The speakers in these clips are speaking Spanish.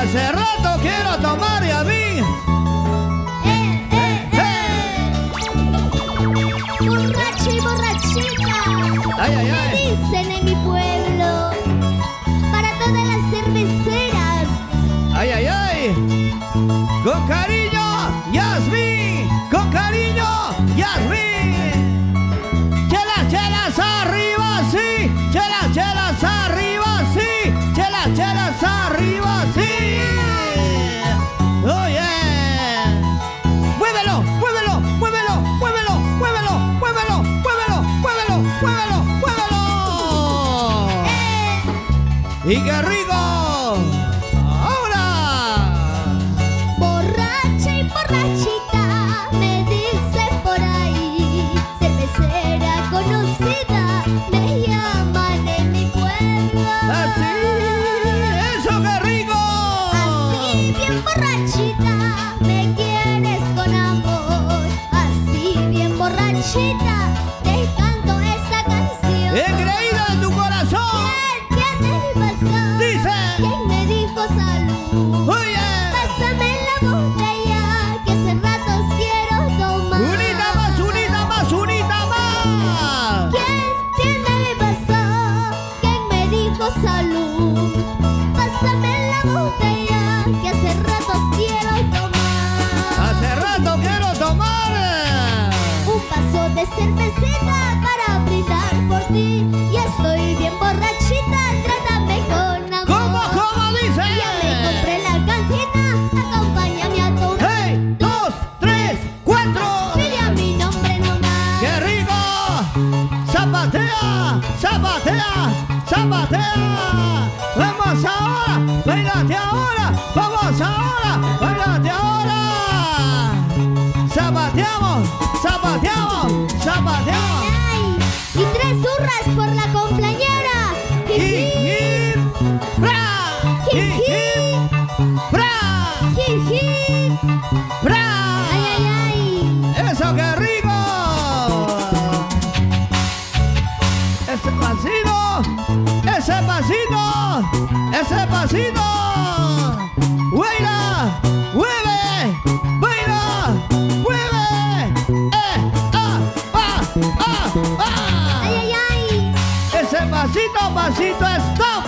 Hace rato quiero tomar y a mí. Borracho y borrachita. Ay, ay, Me ay. dicen en mi pueblo. Para todas las cerveceras. Ay, ay, ay. Con cariño, Yasmín. Con cariño, Yasmín. Chelas, chelas arriba, sí. Chelas, chelas arriba, sí. Chelas, chelas arriba, sí. Oh, yeah. Muévelo, muévelo, muévelo, muévelo, muévelo, muévelo, muévelo, muévelo, muévelo, muévelo. Y qué rico. Ahora. Borracha y borrachita. Me dicen por ahí. Cervecera conocida. Me llaman en mi pueblo. Así. Eso, qué rico. Así bien borrachita. Me quieres con amor. Así bien borrachita. Te canto esta canción. Engreído en tu corazón. ¿Quién me pasó? Dice. ¿Quién me dijo salud? Oye. Pásame la botella, que hace ratos quiero tomar. Unita más, unita más, unita más. ¿Quién me pasó? ¿Quién me dijo salud? Pásame la botella, que hace ratos quiero tomar. Hace rato quiero tomar. Un vaso de cervecita para brindar por ti. Ya estoy bien borrachita, trátame con amor. ¿Cómo dice? Ya me compré la cantina, acompáñame a tomar. Hey, 2, 3, 4. Pide a mi nombre nomás. ¡Qué rico! ¡Zapatea! ¡Zapatea! ¡Zapatea! ¡Vamos ahora! ¡Bailate ahora! ¡Vamos ahora! ¡Bailate ahora! ¡Zapateamos! ¡Zapateamos! ¡Zapateamos! Ay, y 3 zurras por la compañera. ¡Hip, hip! ¡Bra! ¡Hip, hip! ¡Bra! Hip, hip. ¡Bra! Ay, ay, ay. ¡Eso, qué rico! ¡Ese pasito! ¡Ese pasito! ¡Ese pasito! ¡Baila! ¡Mueve! ¡Baila! ¡Mueve! Ay, ay, ay. ¡Ese pasito, pasito, stop!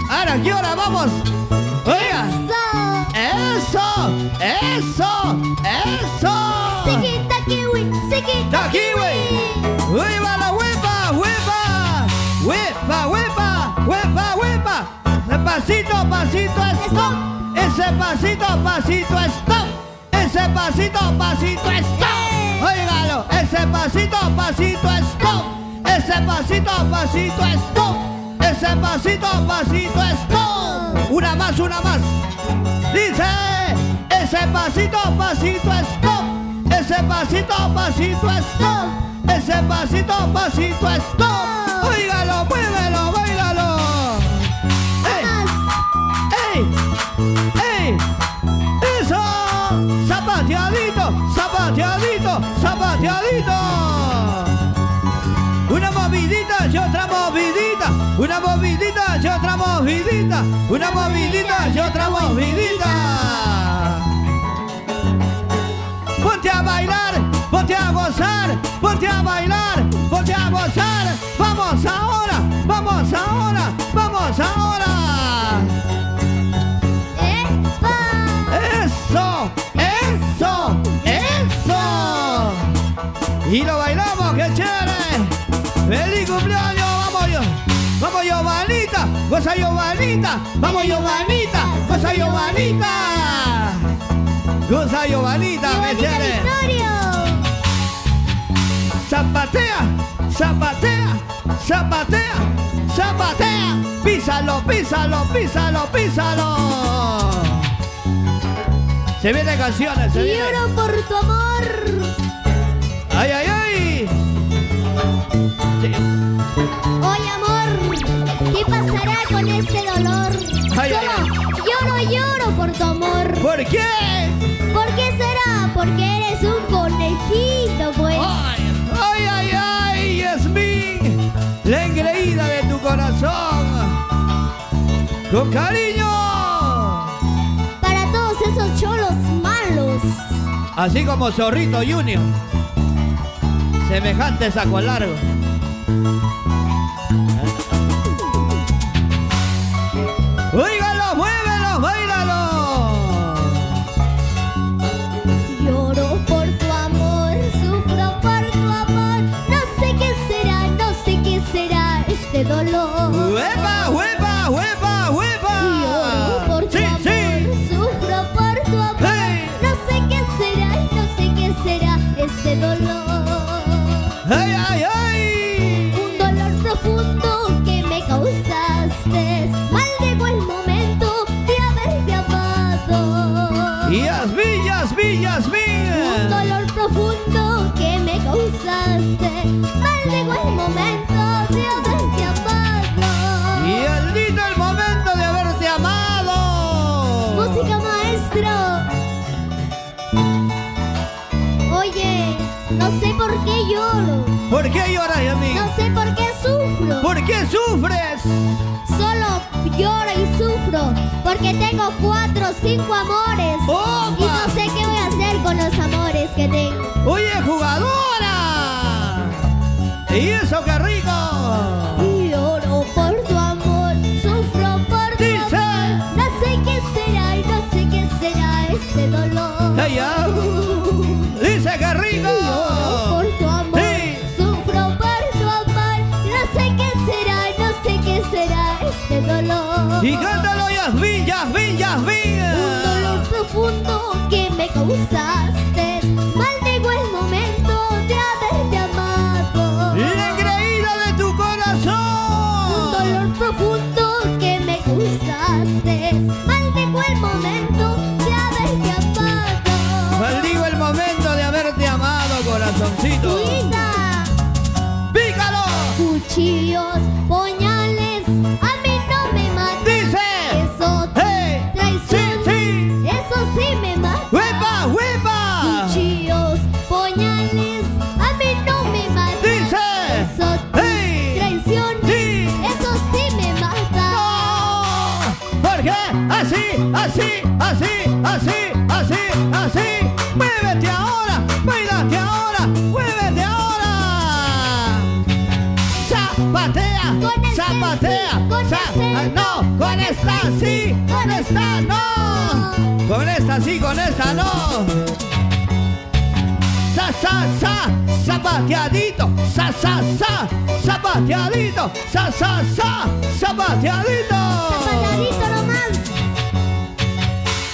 Ahora, ¿qué hora vamos? ¡Oiga! Eso. ¡Eso! ¡Eso! ¡Eso! Siquita kiwi, siquita ¡Da kiwi! ¡Hueva la huepa! ¡Huepa! ¡Huepa, huepa! ¡Huepa, huepa! ¡Ese pasito, pasito, stop! ¡Ese pasito, pasito, stop! ¡Ese pasito, pasito, stop! ¡Óigalo! ¡Ese pasito, pasito, stop! ¡Ese pasito, pasito, stop! ¡Ese pasito, pasito, stop! ¡Una más, una más! Dice, ese pasito, pasito, stop. Ese pasito, pasito, stop. Ese pasito, pasito, stop. Óigalo, muévelo, bailalo. ¡Ey! ¡Ey! ¡Ey! ¡Eso! ¡Zapateadito! ¡Zapateadito! ¡Zapateadito! Una movidita y otra movidita. Una movidita y otra movidita. Una movidita y otra movidita. Ponte a bailar, ponte a gozar, ponte a bailar, ponte a gozar. Vamos ahora, vamos ahora, vamos ahora. Eso, eso, eso. Y lo bailamos, qué chévere. ¡Feliz cumpleaños! ¡Vamos, Giovanita! ¡Goza, Giovanita! ¡Vamos, Giovanita! ¡Goza, Giovanita! ¡Goza, Giovanita! ¡Qué chévere! ¡Zapatea! ¡Zapatea! ¡Zapatea! ¡Zapatea! ¡Písalo, písalo, písalo, písalo! Se vienen canciones, se vienen. Lloro por tu amor. ¡Ay, ay, ay! Sí. Oye, amor, ¿qué pasará con este dolor? Ay, ay, Yo no lloro por tu amor. ¿Por qué? ¿Por qué será? Porque eres un conejito, pues. ¡Ay, ay, ay, ay! ¡Yasmín! La engreída de tu corazón. ¡Con cariño! esos cholos malos. Así como Zorrito Junior. Semejante saco largo. Oígalo, muévelo, bailalo. Lloro por tu amor, sufro por tu amor. No sé qué será este dolor. ¡Huepa, huepa, huepa, huepa! Lloro por tu Sí, amor, sí. sufro por tu amor. Hey. No sé qué será este dolor. ¡Ay, ay, ay! Un dolor profundo que me causaste. Maldigo el momento de haberte amado. Villas, villas, Un villas. dolor profundo que me causaste. Maldigo el momento de haberte amado. Y el lindo el momento de haberte amado. Música, maestro. Oye, no sé por qué lloro. ¿Por qué lloras, amigo? No sé por qué sufro. ¿Por qué sufres? Solo lloro y sufro porque tengo 4 o 5 amores. ¡Opa! Y no sé qué voy a hacer con los amores que tengo. ¡Oye, jugadora! ¿Y eso qué rico? Lloro por tu amor, sufro por tu Dice. amor. No sé qué será este dolor. ¡Ay, ya! ¡Dice qué rico! Lloro por tu amor, Sí. sufro por tu amor. No sé qué será este dolor. Y cántalo, villas, villas, Un villas. dolor profundo que me causaste. Maldigo el momento de haberte amado. La engreída de tu Un corazón. dolor profundo que me causaste. Maldigo el momento de haberte amado. Maldigo el momento de haberte amado, corazoncito. Cuida. ¡Pícalo! Cuchillos, puñales, a mí no me matan. Dice. Eso, ¡Hey! traición, Sí, sí. eso sí me mata. ¡Huepa, huepa! Cuchillos, puñales, a mí no me matan. Dice. Eso, ¡Hey! traición, Sí. eso sí me mata. ¡No! ¿Por qué? Así, así, así, así, así, así. ¡Muévete ahora! ¡Bailate ahora! ¡Muévete ahora! ¡Zapatea! Con este ¡Zapatea! sí, con este ¡No! ¡Con esta sí! ¡Con esta no! ¡Con esta sí! ¡Con esta no! ¡Sa, sa, sa! ¡Zapateadito! ¡Sa, sa, sa! ¡Zapateadito! ¡Sa, sa, sa! ¡Zapateadito! Zapatadito nomás.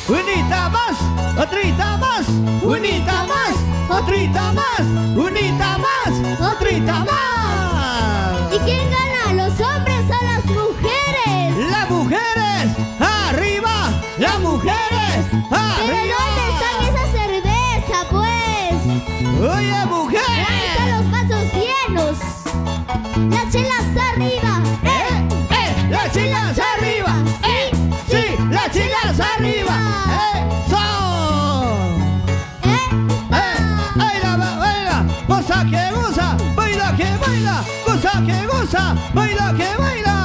Unita más, otrita más, unita más, otrita más, unita más, otrita más. ¿Y quién gana? ¿Los hombres o las mujeres? Las mujeres, arriba, las mujeres, ¿Pero dónde están arriba. esa cerveza, pues? Oye, Ahí están mujer. los vasos llenos. Las chelas arriba. Las chilas arriba, sí, las chilas arriba. Eso. Baila, baila, goza que goza, baila que baila, goza que goza, baila que baila.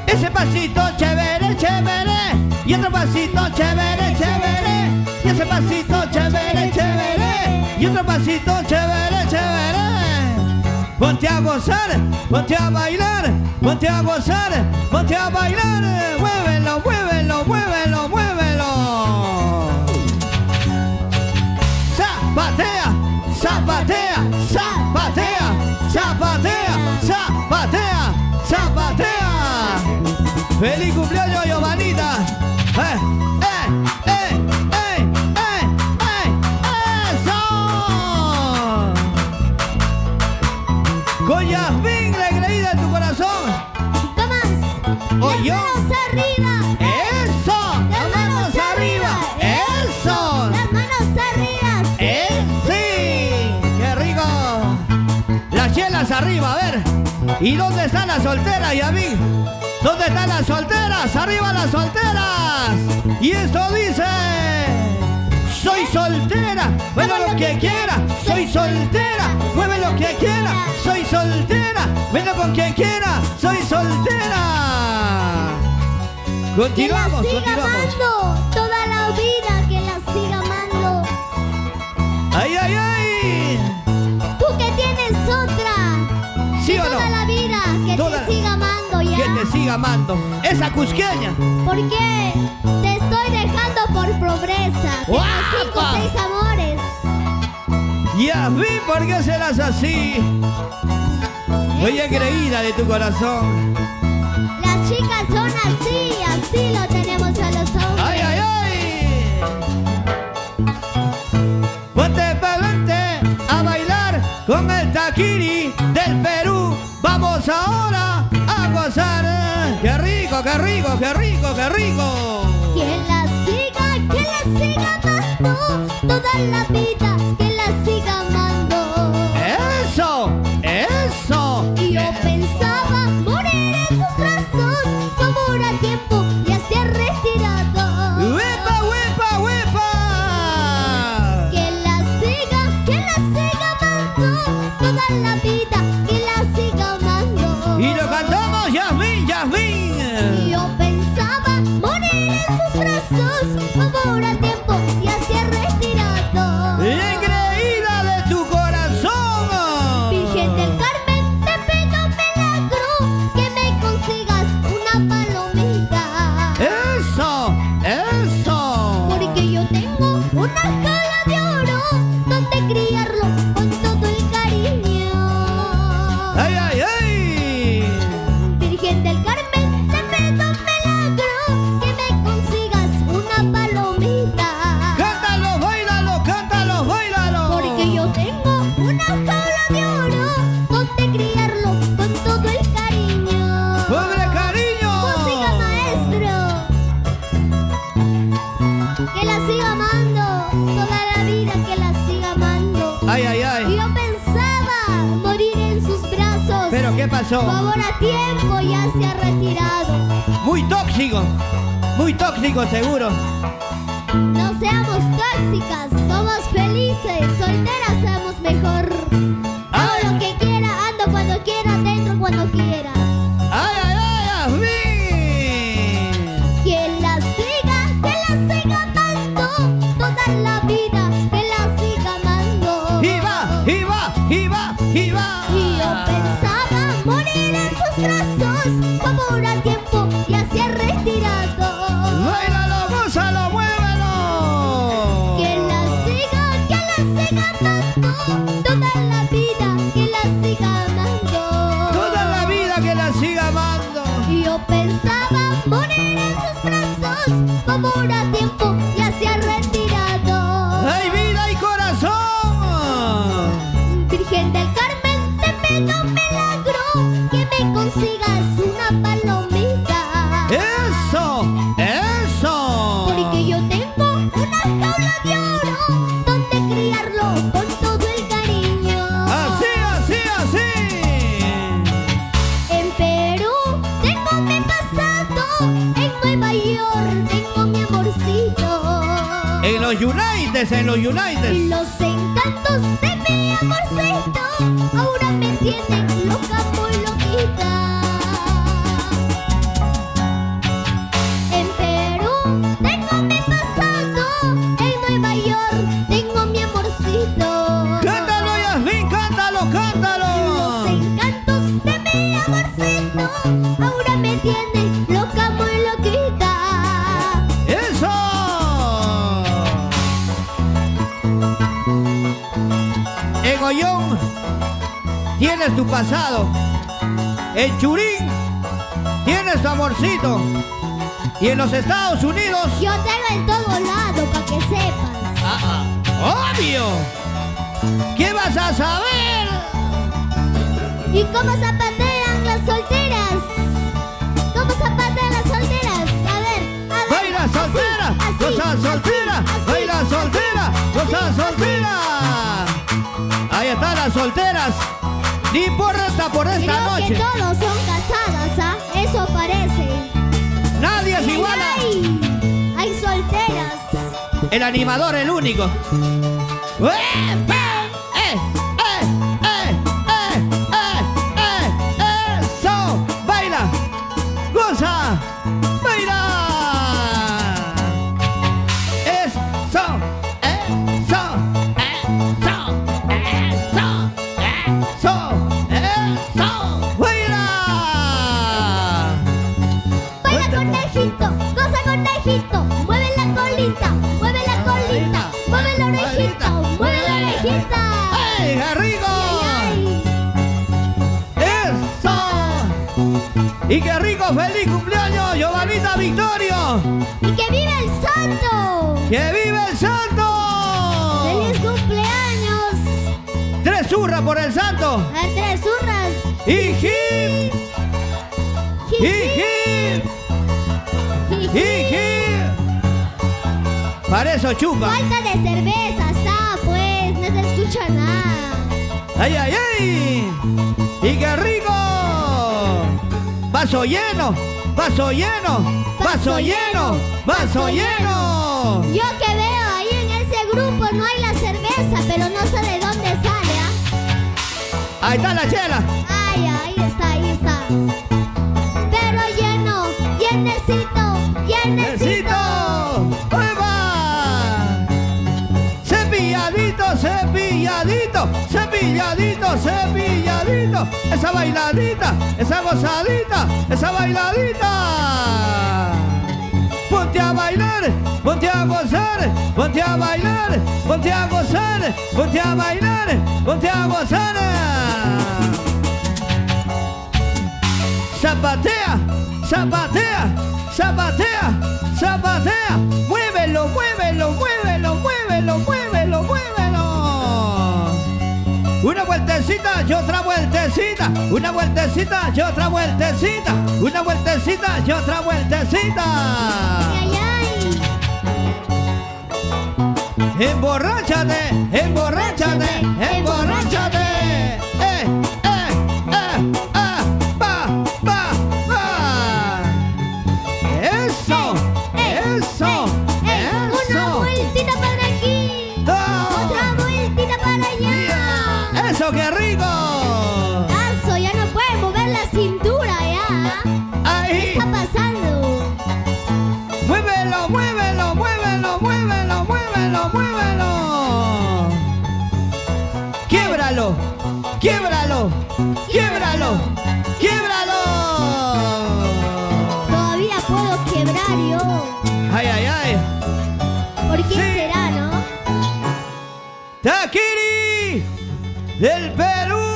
Ese pasito chévere, chévere, y otro pasito chévere, chévere, y ese pasito chévere, chévere, y otro pasito chévere, chévere. Ponte a gozar, ponte a bailar, ponte a gozar, ponte a bailar, muévelo, muévelo, muévelo, muévelo. Zapatea, zapatea, zapatea, zapatea, zapatea, zapatea. ¡Feliz cumpleaños, Giovanita! ¡Eso! Con Yasmín, la engreída en tu corazón. Vamos. Oye. Las manos arriba. ¡Eso! Las manos arriba. ¡Eso! Las manos arriba. ¡Sí! ¡Qué rico! Las chelas arriba, a ver. ¿Y dónde están las solteras, Yasmín? ¿Dónde están las solteras? ¡Arriba las solteras! Y esto dice... Soy soltera, mueve lo que quiera. Soy soltera, mueve lo que quiera. Soy soltera, venga con quien quiera. Soy soltera. Continuamos, que la siga continuamos. amando toda la vida, que la siga amando. ¡Ay, ay, ay! Tú que tienes otra, ¿Sí o toda no? la vida, que Toda- te siga amando ya. Que te siga amando. Esa cusqueña. Porque te estoy dejando por pobreza. Tengo 5 o ¡Guapa! 6 amores. Ya vi por qué serás así. Muy Eso. engreída de tu corazón. Las chicas son así, así lo tenemos a los hombres. ¡Ay, ay, ay! Ponte pa'lante a bailar con el taquiri del Perú. Vamos ahora a gozar. ¡Qué rico, qué rico, qué rico, qué rico! Que la siga amando toda la vida, que la siga amando. ¡Eso! ¡Eso! Y yo pensaba morir en sus brazos, favor a tiempo, ya se ha retirado. ¡Huepa, huepa, huepa! Que la siga amando toda la vida, que la siga amando. Y lo cantamos, Yasmín, Yasmín. Y yo pensaba morir en sus brazos, favor a tiempo, ya se ha retirado. La engreída de tu corazón. Virgen del Carmen, te pido milagro, que me consigas una palomita. Eso, eso. Porque yo tengo una jaula de oro donde criarlo con todo el cariño. Ay, ay, ay. Virgen del Carmen, te pido milagro, que me consigas una palomita. Cántalo, bailalo, cántalo, bailalo. Porque yo tengo una jaula de oro donde criarlo con todo el cariño. ¡Pobre cariño! Música, maestro. Que la siga amando toda la vida, que la siga amando. Ay, ay, Y ay. yo pensaba morir en sus brazos. ¿Pero qué pasó? Favor a tiempo, ya se ha retirado. Muy tóxico seguro. No seamos tóxicas, somos felices, solteras somos mejor. Hago Ay. lo que quiera, ando cuando quiera, dentro cuando quiera. Ay, ay, ay, Yasmín. Que la siga amando toda la vida, que la siga amando. Y va, y va, y va, y va. Y yo pensaba morir en sus brazos, favor a tiempo, ya se ha retirado. Báilalo, gózalo, muévelo. Que la siga amando toda la vida, que la siga amando. Toda la vida que la siga amando. Y yo pensaba morir en sus brazos, favor a tiempo, ya se ha retirado. ¡Ay, vida y corazón! Virgen del Carmen, te pido un milagro, que me consigas una palomita. ¡Eso! ¡Eso! Porque yo tengo una jaula de oro donde criarlo con todo el cariño. ¡Así, así, así! En Perú tengo mi pasado, en Nueva York tengo mi amorcito. En los United, en los Y United. los encantos de mi amorcito ahora me tienen loca muy loquita. En Perú tengo mi pasado, en Nueva York tengo mi amorcito. ¡Cántalo, Yasmín, cántalo, Los cántalo! encantos de mi amorcito ahora me tienen loca muy loquita. ¡Eso! En Ollón tienes tu pasado. En Churín tienes tu amorcito. Y en los Estados Unidos, Yo tengo en todo lado para que sepas. obvio. ¿Qué vas a saber? ¿Y cómo zapatean las solteras? ¿Cómo zapatean las solteras? A ver. Baila soltera, goza soltera, baila soltera, goza soltera. Ahí están las solteras. Ni por esta Creo noche. que todos son casadas, ¿ah? Eso parece. Nadie es igual a... Hay solteras. El animador, el único. ¡Epa! ¡Eso! ¡Baila! ¡Goza! ¡Baila! Y qué rico, feliz cumpleaños, Giovanita Victorio. ¡Y que vive el santo! ¡Que vive el santo! ¡Feliz cumpleaños! 3 zurras por el santo. A 3 zurras. Y hip, y hip, y hip. Para eso chupa. Falta de cerveza, está pues, no se escucha nada. ¡Ay, ay, ay! ¡Y qué rico! Vaso lleno, vaso lleno, vaso lleno, vaso lleno. Yo que veo ahí en ese grupo no hay la cerveza, pero no sé de dónde sale, ¿ah? Ahí está la chela. Ay, ahí está, ahí está. Pero lleno, llenecito, llenecito. ¡Ueva! Cepilladito, cepilladito, cepilladito, cepilladito. Esa bailadita, esa gozadita, esa bailadita. Ponte a bailar, ponte a gozar, ponte a bailar, ponte a gozar, ponte a bailar, ponte a gozar. Zapatea, zapatea, zapatea, zapatea. Muévelo, muévelo, muévelo, muévelo, muévelo, muévelo. Una vueltecita y otra vueltecita. Una vueltecita y otra vueltecita. Una vueltecita y otra vueltecita. Ay, ay, Emborráchate, emborráchate, emborráchate. Va, va, va. Eso, eso, Una eso. vueltita para aquí, otra vueltita para allá. Eso, qué rico. Tazo, ya no puede mover la cintura ya. ¿Qué Ahí. está pasando? Muévelo, muévelo, muévelo, muévelo, muévelo, muévelo. Quiebralo, quiebralo, quiebralo, quiebralo. Todavía puedo quebrar yo. Ay, ay, ay. ¿Por qué Sí. será, no? Taquiri del Perú.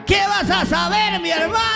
¿Qué vas a saber, mi hermano?